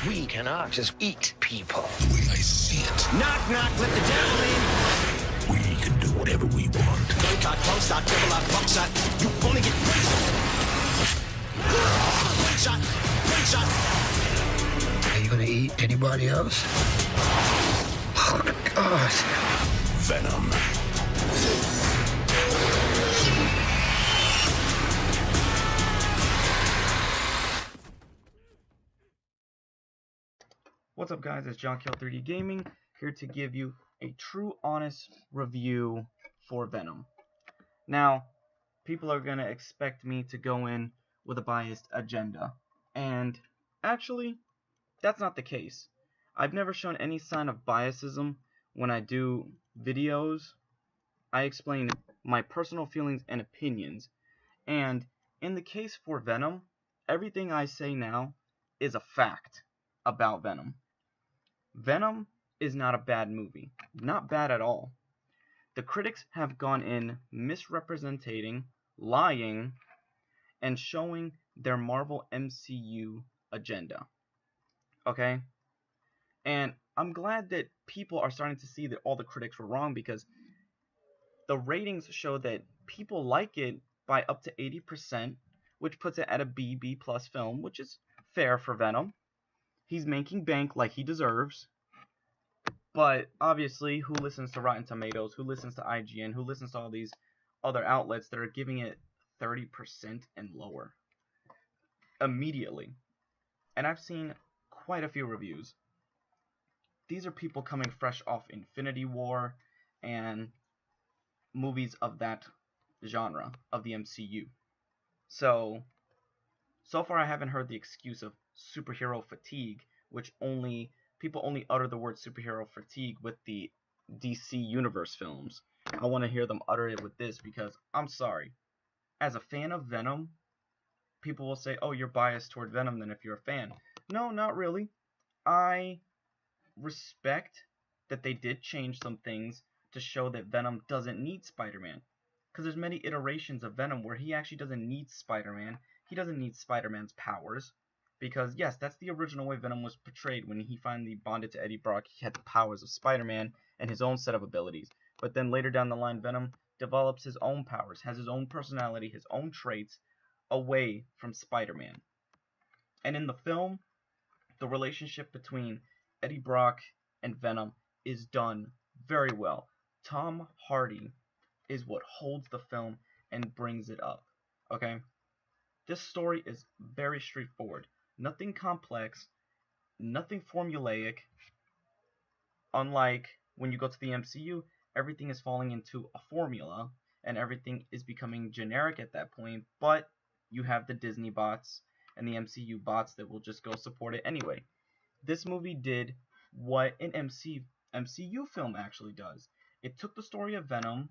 We cannot just eat people. The way I see it, Knock, knock, let the devil in. we can do whatever we want. Gun cock, close stock, double lock, buckshot. You only get one shot. One shot. Are you gonna eat anybody else? Oh, God. Venom. What's up, guys? It's John Kill 3D Gaming here to give you a true, honest review for Venom. Now, people are gonna expect me to go in with a biased agenda, and actually, that's not the case. I've never shown any sign of biasism when I do videos. I explain my personal feelings and opinions, and in the case for Venom, everything I say now is a fact about Venom. Venom is not a bad movie. Not bad at all. The critics have gone in misrepresenting, lying, and showing their Marvel MCU agenda. Okay? And I'm glad that people are starting to see that all the critics were wrong, because the ratings show that people like it by up to 80%, which puts it at a B+ film, which is fair for Venom. He's making bank like he deserves. But obviously, who listens to Rotten Tomatoes? Who listens to IGN? Who listens to all these other outlets that are giving it 30% and lower immediately? And I've seen quite a few reviews. These are people coming fresh off Infinity War and movies of that genre of the MCU. So far I haven't heard the excuse of superhero fatigue, which people only utter the word superhero fatigue with the DC Universe films. I want to hear them utter it with this, because I'm sorry, as a fan of Venom, people will say, oh, you're biased toward Venom then if you're a fan. No, not really. I respect that they did change some things to show that Venom doesn't need Spider-Man, because there's many iterations of Venom where he actually doesn't need Spider-Man. He doesn't need Spider-Man's powers, because yes, that's the original way Venom was portrayed. When he finally bonded to Eddie Brock, he had the powers of Spider-Man and his own set of abilities. But then later down the line, Venom develops his own powers, has his own personality, his own traits, away from Spider-Man. And in the film, the relationship between Eddie Brock and Venom is done very well. Tom Hardy is what holds the film and brings it up. Okay? This story is very straightforward. Nothing complex, nothing formulaic. Unlike when you go to the MCU, everything is falling into a formula and everything is becoming generic at that point, but you have the Disney bots and the MCU bots that will just go support it anyway. This movie did what an MCU film actually does. It took the story of Venom,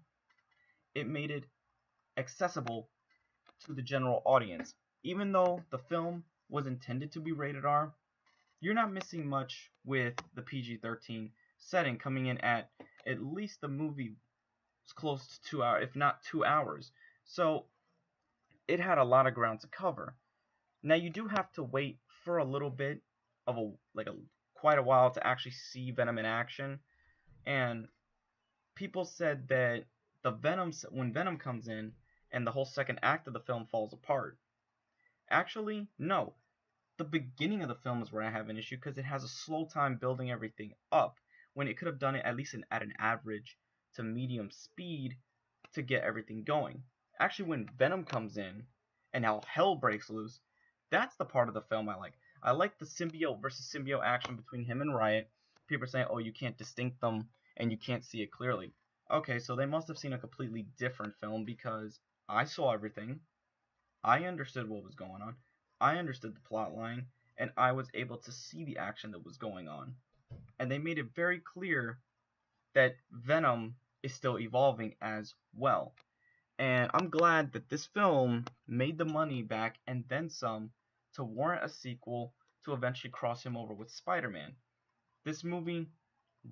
it made it accessible to the general audience. Even though the film was intended to be rated R, you're not missing much with the PG-13 setting, coming in at least the movie was close to 2 hours, if not 2 hours. So it had a lot of ground to cover. Now you do have to wait for a little bit of quite a while to actually see Venom in action, and people said that when Venom comes in and the whole second act of the film falls apart. Actually, no. The beginning of the film is where I have an issue, because it has a slow time building everything up, when it could have done it at least at an average to medium speed to get everything going. Actually, when Venom comes in and how hell breaks loose, that's the part of the film I like. I like the symbiote versus symbiote action between him and Riot. People are saying, oh, you can't distinct them and you can't see it clearly. Okay, so they must have seen a completely different film, because I saw everything. I understood what was going on. I understood the plot line, and I was able to see the action that was going on. And they made it very clear that Venom is still evolving as well. And I'm glad that this film made the money back and then some to warrant a sequel to eventually cross him over with Spider-Man. This movie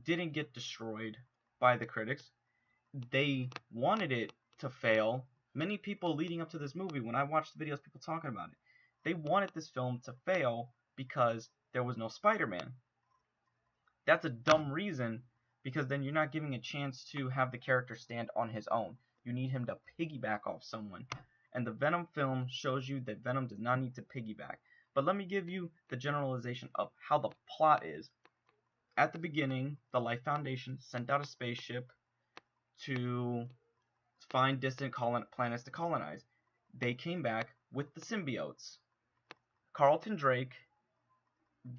didn't get destroyed by the critics. They wanted it to fail. Many people leading up to this movie, when I watched the videos, people talking about it, they wanted this film to fail because there was no Spider-Man. That's a dumb reason, because then you're not giving a chance to have the character stand on his own. You need him to piggyback off someone. And the Venom film shows you that Venom does not need to piggyback. But let me give you the generalization of how the plot is. At the beginning, the Life Foundation sent out a spaceship to find distant planets to colonize. They came back with the symbiotes. Carlton Drake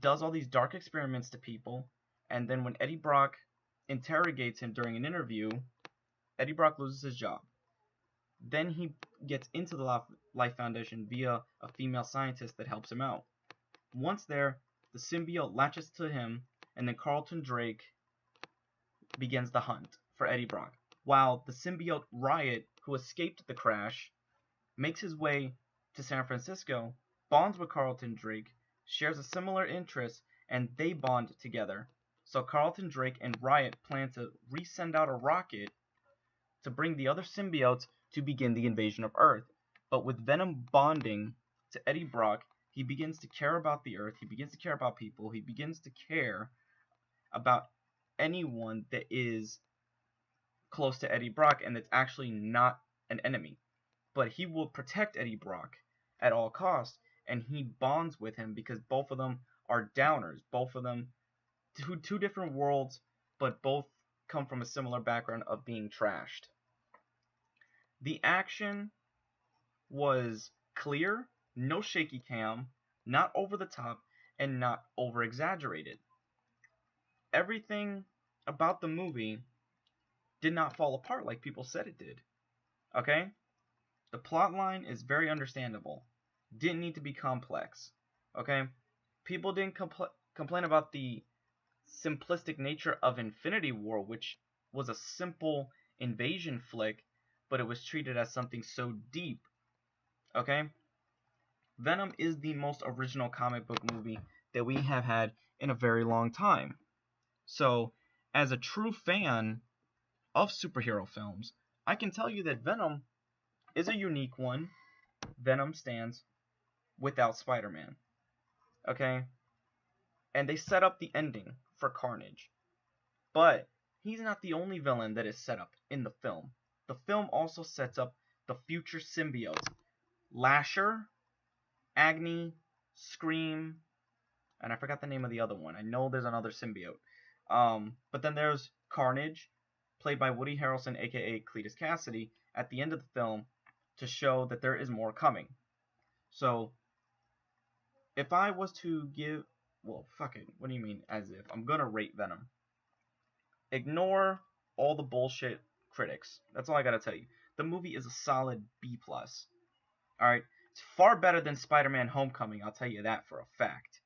does all these dark experiments to people, and then when Eddie Brock interrogates him during an interview, Eddie Brock loses his job. Then he gets into the Life Foundation via a female scientist that helps him out. Once there, the symbiote latches to him, and then Carlton Drake begins the hunt for Eddie Brock. While the symbiote Riot, who escaped the crash, makes his way to San Francisco, bonds with Carlton Drake, shares a similar interest, and they bond together. So Carlton Drake and Riot plan to resend out a rocket to bring the other symbiotes to begin the invasion of Earth. But with Venom bonding to Eddie Brock, he begins to care about the Earth, he begins to care about people, he begins to care about anyone that is close to Eddie Brock and that's actually not an enemy. But he will protect Eddie Brock at all costs, and he bonds with him because both of them are downers. Both of them, two different worlds, but both come from a similar background of being trashed. The action was clear, no shaky cam, not over the top, and not over exaggerated. Everything about the movie did not fall apart like people said it did. Okay? The plot line is very understandable. Didn't need to be complex. Okay? People didn't complain about the simplistic nature of Infinity War, which was a simple invasion flick, but it was treated as something so deep. Okay? Venom is the most original comic book movie that we have had in a very long time. So, as a true fan of superhero films, I can tell you that Venom is a unique one. Venom stands without Spider-Man. Okay? And they set up the ending for Carnage. But he's not the only villain that is set up in the film. The film also sets up the future symbiotes. Lasher, Agni, Scream, and I forgot the name of the other one. I know there's another symbiote. But then there's Carnage, played by Woody Harrelson, aka Cletus Cassidy, at the end of the film to show that there is more coming. So, if I was to give... Well, fuck it. What do you mean, as if? I'm gonna rate Venom. Ignore all the bullshit critics. That's all I gotta tell you. The movie is a solid B+. Alright? It's far better than Spider-Man Homecoming, I'll tell you that for a fact.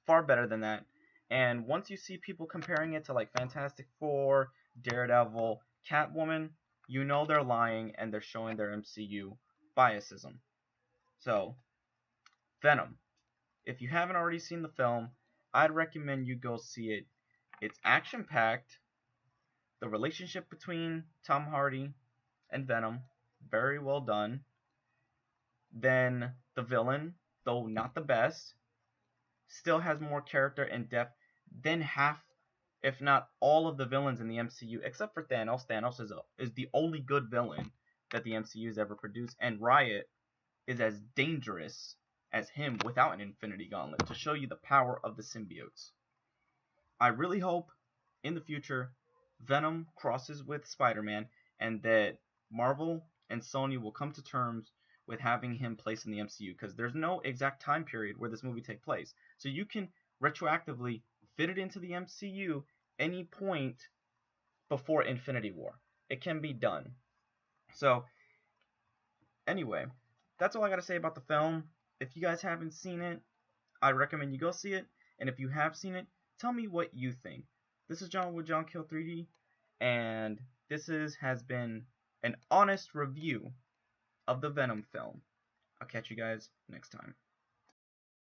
Far better than that. And once you see people comparing it to like Fantastic Four, Daredevil, Catwoman, you know they're lying and they're showing their MCU biasism. So, Venom. If you haven't already seen the film, I'd recommend you go see it. It's action-packed. The relationship between Tom Hardy and Venom, very well done. Then the villain, though not the best, still has more character and depth than half, if not all, of the villains in the MCU, except for Thanos. Thanos is the only good villain that the MCU has ever produced, and Riot is as dangerous as him without an Infinity Gauntlet, to show you the power of the symbiotes. I really hope in the future Venom crosses with Spider-Man, and that Marvel and Sony will come to terms with having him placed in the MCU, because there's no exact time period where this movie takes place. So you can retroactively fit it into the MCU any point before Infinity War. It can be done. So, anyway, that's all I gotta say about the film. If you guys haven't seen it, I recommend you go see it. And if you have seen it, tell me what you think. This is John with John Kill 3D, and this has been an honest review of the Venom film. I'll catch you guys next time.